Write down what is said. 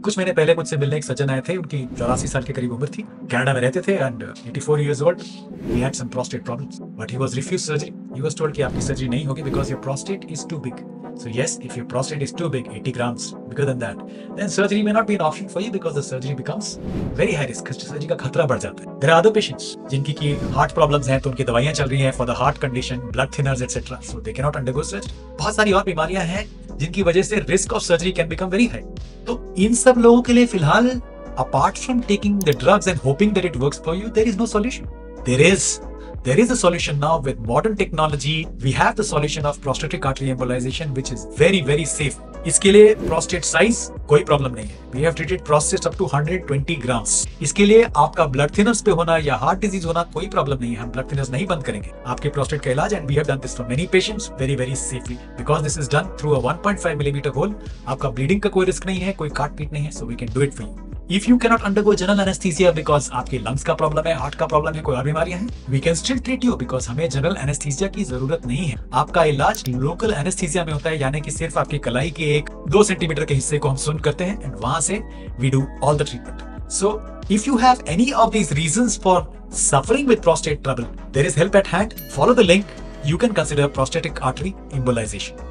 कुछ महीने पहले मुझसे मिलने एक सज्जन आए थे, उनकी 84 साल के करीब उम्र थी, कनाडा में रहते थे and 84 years old. He had some prostate problems, but he was refused surgery. He was told कि आपकी सर्जरी नहीं होगी because your prostate is too big. So yes, if your prostate is too big, 80 grams bigger than that, then surgery may not be an option for you because the surgery becomes very high risk. Surgery का खतरा बढ़ जाता है. There are other patients जिनकी की heart problems हैं, तो उनकी दवाइयां चल रही हैं for the heart condition, blood thinners etc. So they cannot undergo surgery. बहुत सारी और बीमारियां हैं जिनकी वजह से risk of surgery can become very high. तो इन सब लोगों के लिए फिलहाल apart from taking the drugs and hoping that it works for you, there is no solution. There is a solution now with modern technology. We have the solution of prostatic artery embolization, which is very, very safe. इसके लिए prostate size कोई problem नहीं है. We have treated prostates up to 120 grams. इसके लिए आपका blood thinners पे होना या heart disease होना कोई प्रॉब्लम नहीं है. हम blood thinners नहीं बंद करेंगे आपके prostate का इलाज, and we have done this for many patients very, very safely because this is done through a 1.5 millimeter hole. आपका bleeding का कोई रिस्क नहीं है, कोई काट पीट नहीं है, so we can do it for you. If you cannot undergo general anesthesia because आपके lungs का प्रॉब्लम है, हार्ट का प्रॉब्लम है, कोई और बीमारियां हैं, we can still treat you because हमें जनरल एनेस्थीसिया की जरूरत नहीं है. आपका इलाज लोकल एनेस्थीसिया में होता है, यानी कि सिर्फ आपकी कलाई के 1-2 सेंटीमीटर के हिस्से को हम सुन करते हैं एंड वहां से we do all the treatment. So if you have any of these reasons for suffering with prostate trouble, there is help at hand. Follow the link. You can consider prostatic artery embolization.